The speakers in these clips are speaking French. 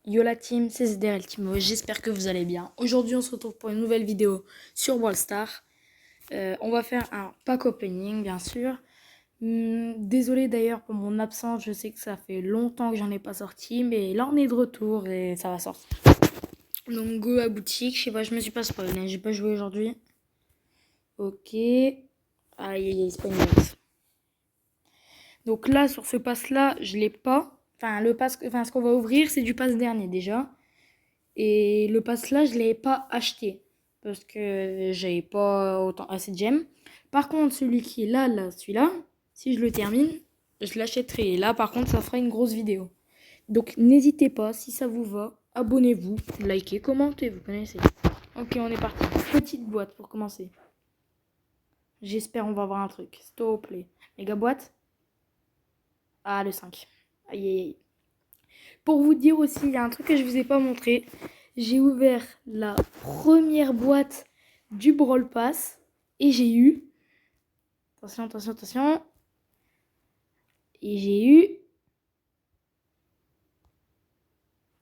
Yo la team, c'est ZDR Timo, j'espère que vous allez bien. Aujourd'hui on se retrouve pour une nouvelle vidéo sur Brawl Stars. On va faire un pack opening bien sûr. Désolé d'ailleurs pour mon absence, je sais que ça fait longtemps que j'en ai pas sorti, mais là on est de retour et ça va sortir. Donc go à boutique, je sais pas, je me suis pas spoilé, j'ai pas joué aujourd'hui. Ok. Aïe aïe aïe, c'est pas une box. Donc là sur ce pass là, je l'ai pas. Enfin ce qu'on va ouvrir c'est du pass dernier déjà. Et le pass là, je ne l'avais pas acheté parce que j'avais pas autant assez de gemmes. Par contre, celui qui est là, celui-là, si je le termine, je l'achèterai. Et là, par contre, ça fera une grosse vidéo. Donc, n'hésitez pas, si ça vous va, abonnez-vous, likez, commentez, vous connaissez. Ok, on est parti. Petite boîte pour commencer. J'espère on va avoir un truc. S'il te plaît. Méga boîte. Ah, le 5. Aïe, aïe, aïe. Pour vous dire aussi, il y a un truc que je vous ai pas montré. J'ai ouvert la première boîte du Brawl Pass et j'ai eu... Attention, attention, attention. Et j'ai eu...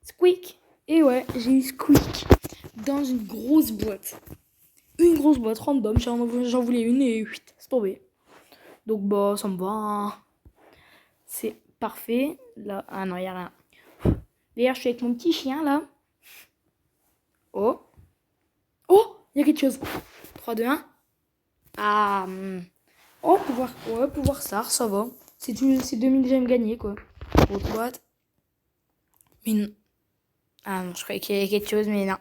Squeak. Et ouais, j'ai eu Squeak dans une grosse boîte. Une grosse boîte random. J'en voulais une et c'est tombé. Donc bah, ça me va. Hein. C'est parfait. Là, ah non, il n'y a rien. D'ailleurs, je suis avec mon petit chien là. Oh. Oh, il y a quelque chose. 3, 2, 1. Ah. Oh, pouvoir ça va. C'est 2000 gemmes gagnés, quoi. Autre boîte. Mais non. Ah non, je croyais qu'il y avait quelque chose, mais non.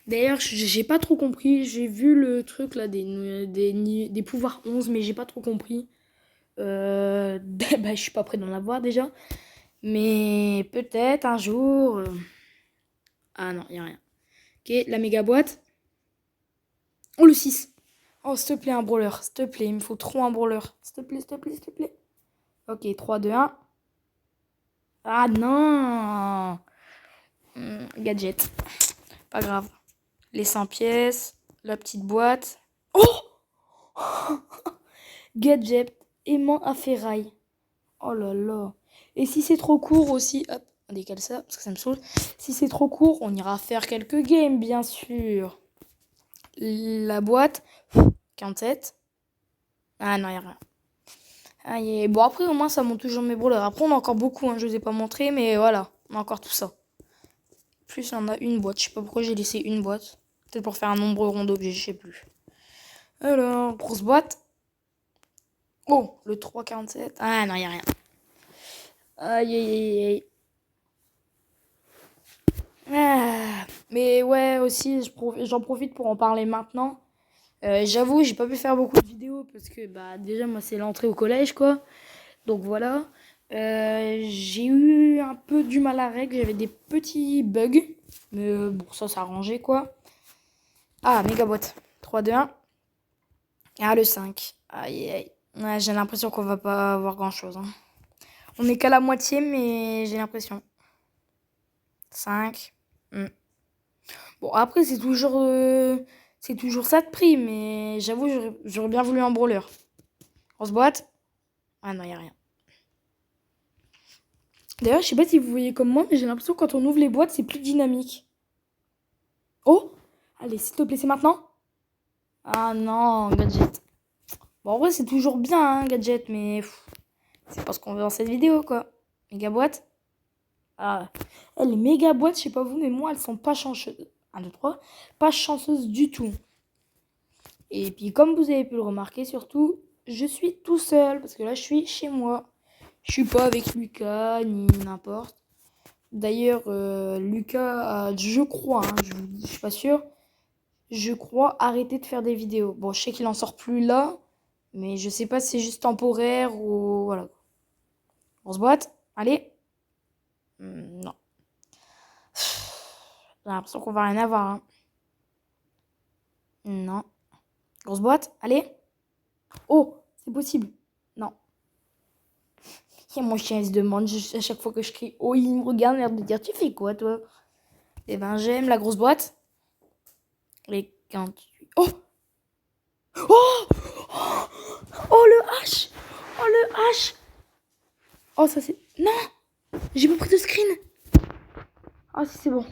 D'ailleurs, j'ai pas trop compris. J'ai vu le truc, là, des pouvoirs 11, mais j'ai pas trop compris. Bah, je suis pas prêt d'en avoir, déjà. Mais peut-être, un jour... Ah non, y a rien. Ok, la méga boîte. Oh, le 6. Oh, s'il te plaît, un brawler. S'il te plaît, il me faut trop un brawler. S'il te plaît, s'il te plaît, s'il te plaît. Ok, 3, 2, 1. Ah non. Gadget. Pas grave. Les 100 pièces. La petite boîte. Oh. Gadget. Aimant à ferraille. Oh là là. Et si c'est trop court aussi... Hop, on décale ça parce que ça me saoule. Si c'est trop court, on ira faire quelques games, bien sûr. La boîte. 47. Ah non, y a rien. Ah, bon, après, au moins, ça monte toujours mes brawlers. Après, on a encore beaucoup, hein, je vous ai pas montré, mais voilà, on a encore tout ça. Plus, on a une boîte. Je sais pas pourquoi j'ai laissé une boîte. Peut-être pour faire un nombre rond d'objets, je sais plus. Alors, grosse boîte. Oh, le 3,47. Ah non, y a rien. Aïe, aïe, aïe, aïe. Ah, mais ouais, aussi, j'en profite pour en parler maintenant. J'avoue, j'ai pas pu faire beaucoup de vidéos parce que, bah, déjà, moi, c'est l'entrée au collège, quoi. Donc voilà. J'ai eu un peu du mal à régler. J'avais des petits bugs. Mais bon, ça s'est arrangé, quoi. Ah, méga boîte. 3, 2, 1. Ah, le 5. Aïe, aïe. Ouais, j'ai l'impression qu'on va pas avoir grand-chose. Hein. On est qu'à la moitié, mais j'ai l'impression. 5. Bon, après, c'est toujours ça de prix, mais j'avoue, j'aurais bien voulu un brawler. Grosse boîte. Ah non, y a rien. D'ailleurs, je sais pas si vous voyez comme moi, mais j'ai l'impression que quand on ouvre les boîtes, c'est plus dynamique. Oh! Allez, s'il te plaît, c'est maintenant. Ah non, gadget. Bon, en vrai, c'est toujours bien, hein, gadget, mais c'est pas ce qu'on veut dans cette vidéo, quoi. Méga boîte. Ah, les méga boîtes, je sais pas vous, mais moi, elles sont pas chanceuses. 1, 2, 3. Pas chanceuses du tout. Et puis, comme vous avez pu le remarquer, surtout, je suis tout seul, parce que là, je suis chez moi. Je suis pas avec Lucas, ni n'importe. D'ailleurs, Lucas a, je crois, hein, je suis pas sûre, je crois arrêter de faire des vidéos. Bon, je sais qu'il en sort plus là, mais je sais pas si c'est juste temporaire ou voilà. Grosse boîte, allez. Non. J'ai l'impression qu'on va rien avoir. Hein. Non. Grosse boîte, allez. Oh, c'est possible. Non. Et mon chien il se demande à chaque fois que je crie oh, il me regarde, l'air de dire tu fais quoi toi? Eh ben j'aime la grosse boîte. Les 48. Oh! Oh! Oh le H! Oh le H! Oh ça c'est. Non! J'ai pas pris de screen! Ah, si, c'est bon.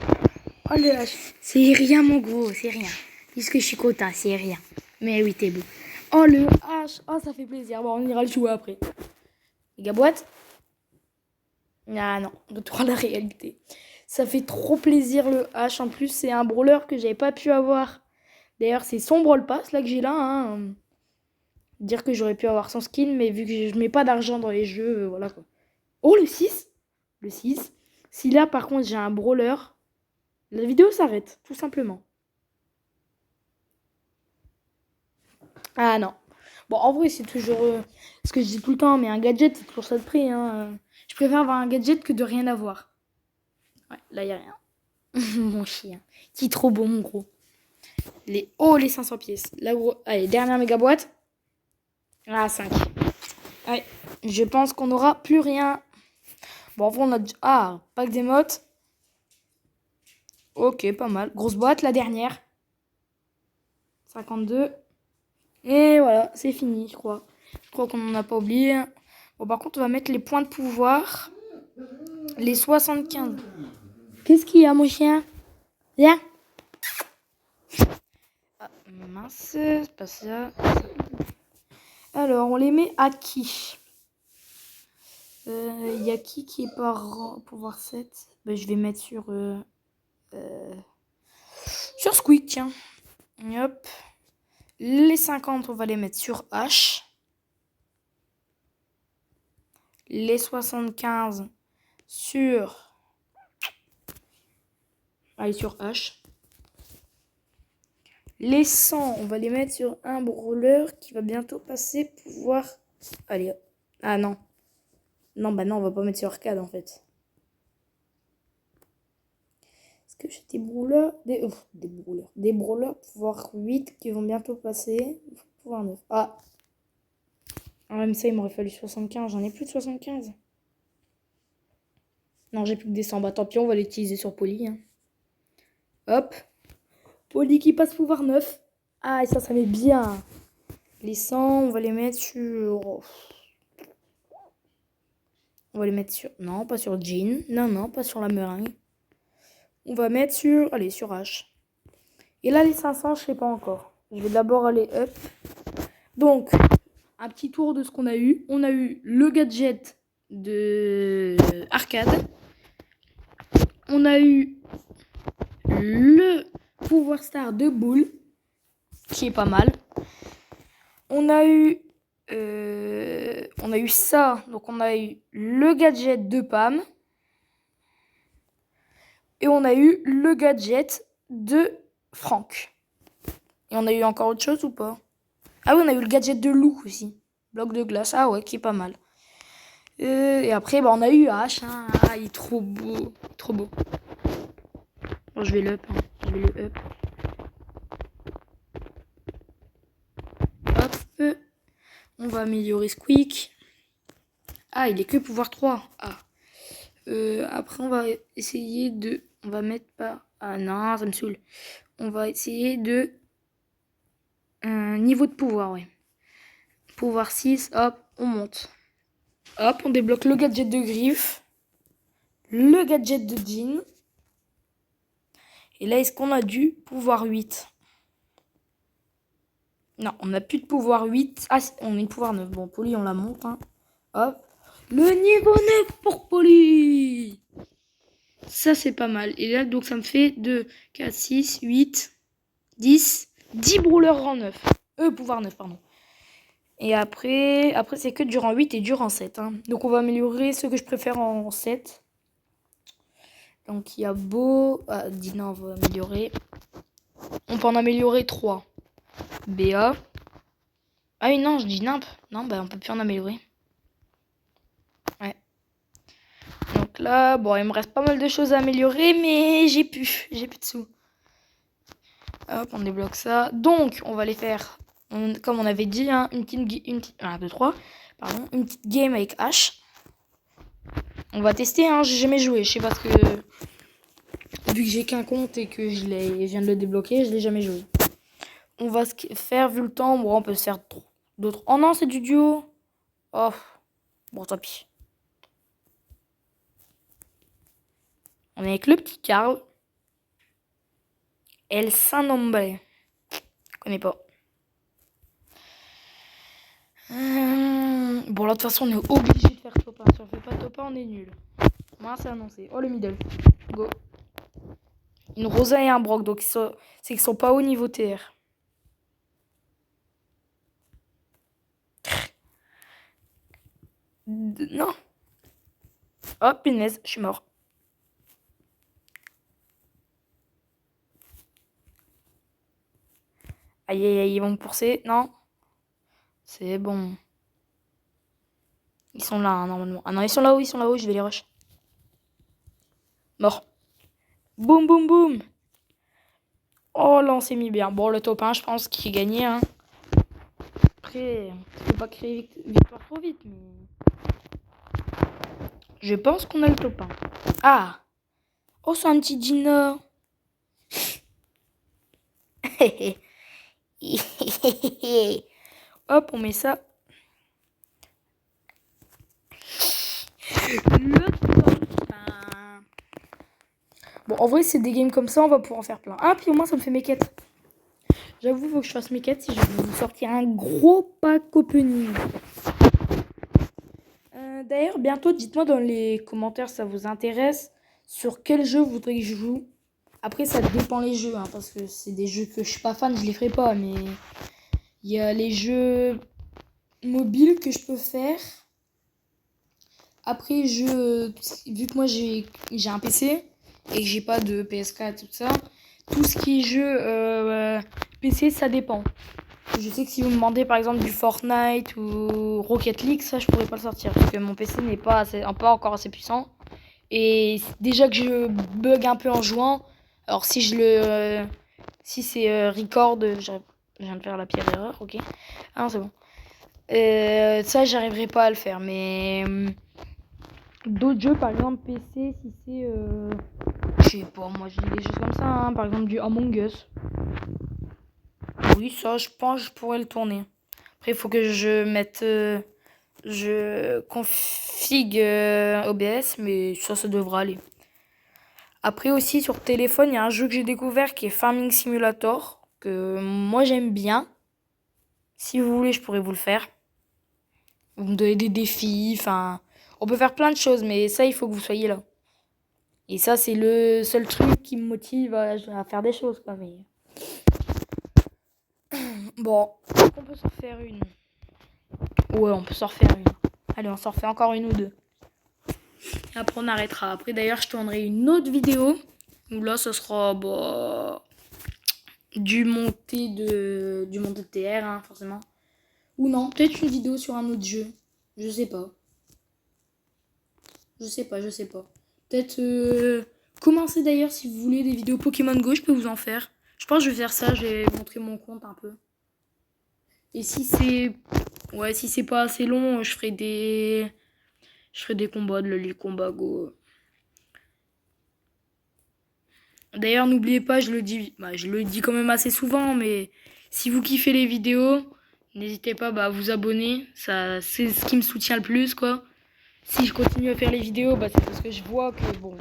Oh, le H. C'est rien, mon gros, c'est rien. Puisque je suis content, c'est rien. Mais oui, t'es beau. Oh, le H. Oh, ça fait plaisir. Bon, on ira le jouer après. Les gars, boîte. Ah non, retour à la réalité. Ça fait trop plaisir le H. En plus, c'est un brawler que j'avais pas pu avoir. D'ailleurs, c'est son brawl pass là que j'ai là. Hein. Dire que j'aurais pu avoir son skin, mais vu que je mets pas d'argent dans les jeux, voilà quoi. Oh, le 6. Le 6. Si là, par contre, j'ai un brawler, la vidéo s'arrête, tout simplement. Ah non. Bon, en vrai, c'est toujours ce que je dis tout le temps, mais un gadget, c'est toujours ça de prix. Hein. Je préfère avoir un gadget que de rien avoir. Ouais, là, il n'y a rien. Mon chien. Qui est trop beau, mon gros. Les 500 pièces. Là, gros. Allez, dernière méga boîte. Ah, 5. Allez, je pense qu'on n'aura plus rien. Bon, en vrai, on a... Ah, pack d'émotes. Ok, pas mal. Grosse boîte, la dernière. 52. Et voilà, c'est fini, je crois. Je crois qu'on n'en a pas oublié. Bon, par contre, on va mettre les points de pouvoir. Les 75. Qu'est-ce qu'il y a, mon chien? Viens. Ah, mince, c'est pas ça. Alors, on les met à qui? Il y a qui est par pouvoir 7? Ben, je vais mettre sur Squeak, tiens. Hop. Les 50, on va les mettre sur H. Les 75 sur... Allez, sur H. Les 100, on va les mettre sur un brawler qui va bientôt passer pouvoir... Allez, ah non. Non, bah non, on va pas mettre sur arcade en fait. Est-ce que j'ai des brawlers... Des brawlers pouvoir 8 qui vont bientôt passer. Pouvoir 9. Ah. Ah, mais ça, il m'aurait fallu 75. J'en ai plus de 75. Non, j'ai plus que des 100. Bah tant pis, on va l'utiliser sur Poly. Hein. Hop. Poly qui passe pouvoir 9. Ah, et ça met bien. Les 100, on va les mettre sur... On va les mettre sur... Non, pas sur Jean. Non, pas sur la meringue. On va mettre sur... Allez, sur H. Et là, les 500, je sais pas encore. Je vais d'abord aller up. Donc, un petit tour de ce qu'on a eu. On a eu le gadget de arcade. On a eu le pouvoir star de boule, qui est pas mal. On a eu ça. Donc, on a eu le gadget de Pam. Et on a eu le gadget de Franck. Et on a eu encore autre chose ou pas? Ah oui, on a eu le gadget de Lou aussi. Bloc de glace. Ah ouais, qui est pas mal. Et après, bah, on a eu H. Hein. Ah, il est trop beau. Trop beau. Bon, je vais le up. Hein. Je vais le up. Hop. On va améliorer Squeak. Ah, il est que pouvoir 3. Ah. Après, on va essayer de... On va mettre pas... Ah non, ça me saoule. On va essayer de... niveau de pouvoir, ouais. Pouvoir 6, hop, on monte. Hop, on débloque le gadget de Griffe. Le gadget de Jean. Et là, est-ce qu'on a du pouvoir 8? Non, on n'a plus de pouvoir 8. Ah, on a une pouvoir 9. Bon, Poly, on la monte. Hein. Hop. Le niveau 9 pour Poly. Ça, c'est pas mal. Et là, donc, ça me fait 2, 4, 6, 8, 10. 10 brawlers rang 9. Pouvoir 9, pardon. Et après c'est que du rang 8 et du rang 7. Hein. Donc, on va améliorer ce que je préfère en 7. Donc, il y a beau... Ah, Dina, on va améliorer. On peut en améliorer 3. BA. Ah oui, non, je dis nimp. Non, bah, on peut plus en améliorer. Ouais. Donc là, bon, il me reste pas mal de choses à améliorer, mais j'ai plus de sous. Hop, on débloque ça. Donc, on va les faire, comme on avait dit, hein, une petite 1, 2, 3, pardon, une petite game avec H. On va tester, hein, j'ai jamais joué. Je sais pas ce que... Vu que j'ai qu'un compte et que je viens de le débloquer, je l'ai jamais joué. On va faire, vu le temps, bon, on peut se faire d'autres. Oh non, c'est du duo. Oh, bon, tant pis. On est avec le petit Karl. El Saint-Nombre. Je connais pas. Bon, là, de toute façon, on est obligé de faire top 1. Si on fait pas top 1, on est nul. Moi, c'est annoncé. Oh, le middle. Go. Une Rosa et un Brock. Donc, c'est qu'ils sont pas au niveau TR. Non. Oh, punaise, je suis mort. Aïe, aïe, aïe, ils vont me pousser. Non. C'est bon. Ils sont là, hein, normalement. Ah non, ils sont là-haut, je vais les rush. Mort. Boum, boum, boum. Oh, là, on s'est mis bien. Bon, le top 1, je pense qu'il est gagné. Hein. Après, faut pas créer victoire trop vite, mais... Je pense qu'on a le top 1. Ah. Oh, c'est un petit Dino. Hop, on met ça. Le top 1. Bon, en vrai, c'est des games comme ça, on va pouvoir en faire plein. Ah, puis au moins, ça me fait mes quêtes. J'avoue, il faut que je fasse mes quêtes si je veux vous sortir un gros pack opening. D'ailleurs, bientôt, dites-moi dans les commentaires si ça vous intéresse, sur quel jeu vous voudrez que je joue. Après, ça dépend les jeux, hein, parce que c'est des jeux que je suis pas fan, je les ferai pas, mais il y a les jeux mobiles que je peux faire. Après, vu que moi j'ai un PC et que j'ai pas de PS4 tout ça, tout ce qui est jeu PC, ça dépend. Je sais que si vous me demandez par exemple du Fortnite ou Rocket League, ça je pourrais pas le sortir parce que mon PC n'est pas encore assez puissant. Et déjà que je bug un peu en jouant, alors si c'est record, je viens de faire la pire erreur, ok. Ah non, c'est bon. Ça j'arriverai pas à le faire, mais d'autres jeux par exemple PC, si c'est je sais pas, moi j'ai des choses comme ça, hein, par exemple du Among Us. Oui, ça, je pense que je pourrais le tourner. Après, il faut que je mette... je config OBS, mais ça devrait aller. Après aussi, sur téléphone, il y a un jeu que j'ai découvert qui est Farming Simulator, que moi j'aime bien. Si vous voulez, je pourrais vous le faire. Vous me donnez des défis, enfin... On peut faire plein de choses, mais ça, il faut que vous soyez là. Et ça, c'est le seul truc qui me motive à faire des choses, quoi, mais... Bon, on peut s'en faire une. Ouais, on peut s'en refaire une. Allez, on s'en refait encore une ou deux. Et après, on arrêtera. Après, d'ailleurs, je tournerai une autre vidéo. Où là, ce sera du montée de TR, hein, forcément. Ou non, peut-être une vidéo sur un autre jeu. Je sais pas. Je sais pas. Peut-être commencez d'ailleurs si vous voulez des vidéos Pokémon Go, je peux vous en faire. Je pense que je vais faire ça, je vais montrer mon compte un peu. Et si c'est pas assez long, je ferai des combats de l'Elite Combat Go. D'ailleurs, n'oubliez pas, je le dis quand même assez souvent, mais si vous kiffez les vidéos, n'hésitez pas à vous abonner. Ça, c'est ce qui me soutient le plus, quoi. Si je continue à faire les vidéos, c'est parce que je vois que, bon...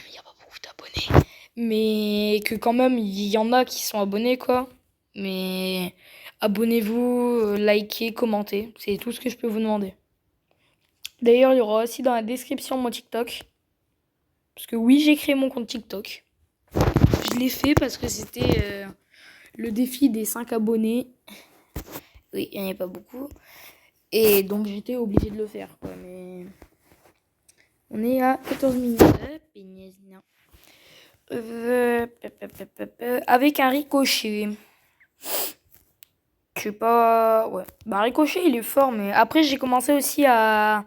il n'y a pas beaucoup d'abonnés. Mais que quand même, il y en a qui sont abonnés, quoi. Mais abonnez-vous, likez, commentez. C'est tout ce que je peux vous demander. D'ailleurs, il y aura aussi dans la description mon TikTok. Parce que oui, j'ai créé mon compte TikTok. Je l'ai fait parce que c'était le défi des 5 abonnés. Oui, il n'y en avait pas beaucoup. Et donc j'étais obligée de le faire, quoi. Mais on est à 14 minutes. Avec un ricochet. Je sais pas... Ouais. Ricochet, il est fort, mais... Après, j'ai commencé aussi à...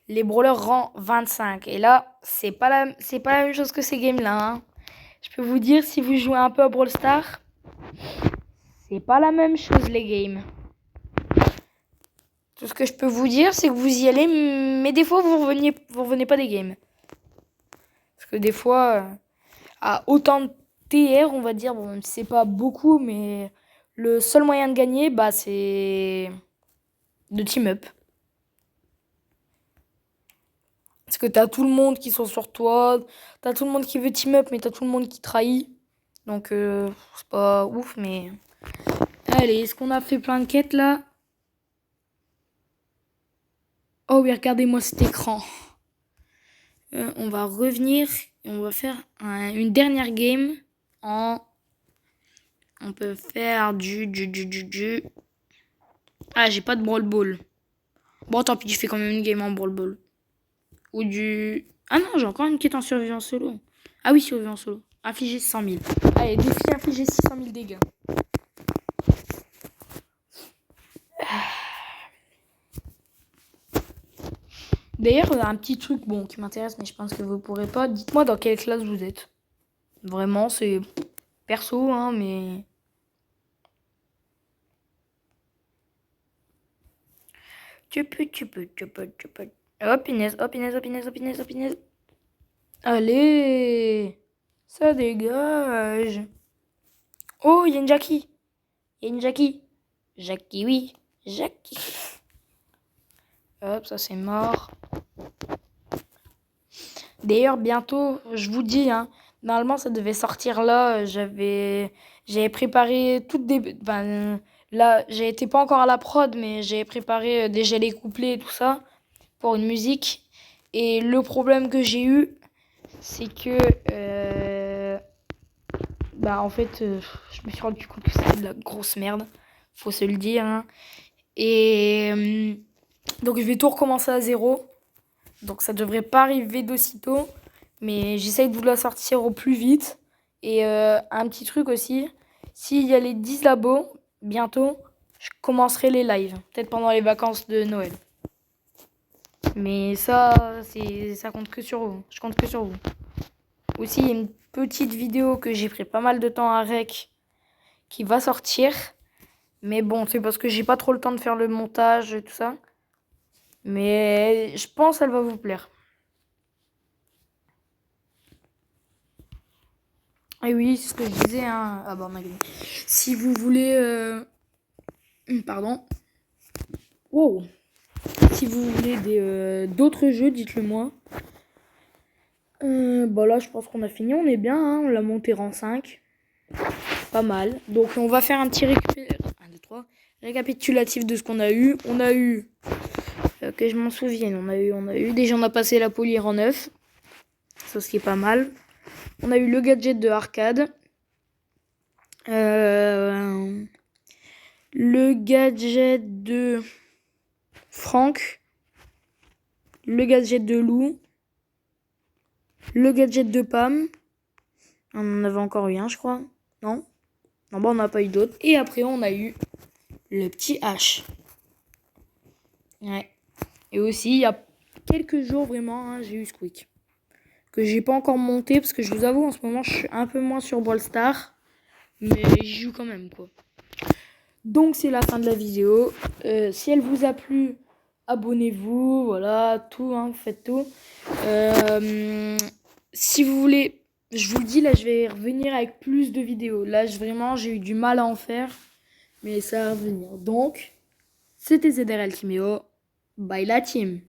Les brawlers rang 25. Et là, c'est pas la même chose que ces games-là, hein. Je peux vous dire, si vous jouez un peu à Brawl Stars, c'est pas la même chose, les games. Tout ce que je peux vous dire, c'est que vous y allez, mais des fois, vous revenez pas des games. Parce que des fois, à autant de TR, on va dire, bon, c'est pas beaucoup, mais le seul moyen de gagner, c'est de team up. Parce que t'as tout le monde qui sont sur toi, t'as tout le monde qui veut team up, mais t'as tout le monde qui trahit. Donc, c'est pas ouf, mais... Allez, est-ce qu'on a fait plein de quêtes, là? Oh oui, regardez-moi cet écran. On va revenir et on va faire une dernière game en... On peut faire du... Ah, j'ai pas de Brawl Ball. Bon, tant pis, je fais quand même une game en Brawl Ball. Ou du... Ah non, j'ai encore une quête en survivance solo. Ah oui, survivance solo. Infliger 100 000. Allez, défi infliger 600 000 dégâts. D'ailleurs, un petit truc bon qui m'intéresse, mais je pense que vous pourrez pas. Dites-moi dans quelle classe vous êtes. Vraiment, c'est perso, hein, mais... Tu peux. Oh, punaise, oh, punaise, oh, punaise, oh, punaise, oh, punaise. Allez, ça dégage. Oh, il y a une Jackie. Il y a une Jackie. Jackie, oui. Jackie. Hop, ça c'est mort. D'ailleurs, bientôt, je vous dis, hein, normalement ça devait sortir là. J'avais préparé toutes des... Ben, là, j'étais pas encore à la prod, mais j'ai préparé déjà les couplets et tout ça pour une musique. Et le problème que j'ai eu, c'est que... bah en fait, je me suis rendu compte que c'était de la grosse merde. Faut se le dire, hein. Et donc je vais tout recommencer à zéro. Donc ça devrait pas arriver d'aussitôt. Mais j'essaye de vous la sortir au plus vite. Et un petit truc aussi. S'il y a les 10 labos, bientôt, je commencerai les lives. Peut-être pendant les vacances de Noël. Mais ça compte que sur vous. Je compte que sur vous. Aussi, il y a une petite vidéo que j'ai pris pas mal de temps à rec qui va sortir. Mais bon, c'est parce que j'ai pas trop le temps de faire le montage et tout ça. Mais je pense qu'elle va vous plaire. Et oui, c'est ce que je disais, hein. Ah bah, si vous voulez... Pardon. Wow. Si vous voulez d'autres jeux, dites-le moi. Bah là, je pense qu'on a fini. On est bien, hein. On l'a monté rang 5. Pas mal. Donc, on va faire un petit récapitulatif de ce qu'on a eu. On a eu... que je m'en souvienne. On a eu... Déjà, on a passé la polir en 9. Ça, ce qui est pas mal. On a eu le gadget de arcade. Le gadget de Franck. Le gadget de Lou. Le gadget de Pam. On en avait encore eu un, je crois. Non, bah on n'a pas eu d'autres. Et après, on a eu le petit H. Ouais. Et aussi, il y a quelques jours, vraiment, hein, j'ai eu Squeak. Que j'ai pas encore monté, parce que je vous avoue, en ce moment, je suis un peu moins sur Brawl Stars. Mais j'y joue quand même, quoi. Donc, c'est la fin de la vidéo. Si elle vous a plu, abonnez-vous. Voilà, tout, hein, faites tout. Si vous voulez... Je vous le dis, là, je vais revenir avec plus de vidéos. Là, vraiment, j'ai eu du mal à en faire. Mais ça va revenir. Donc, c'était ZRL Timéo. Bye la team.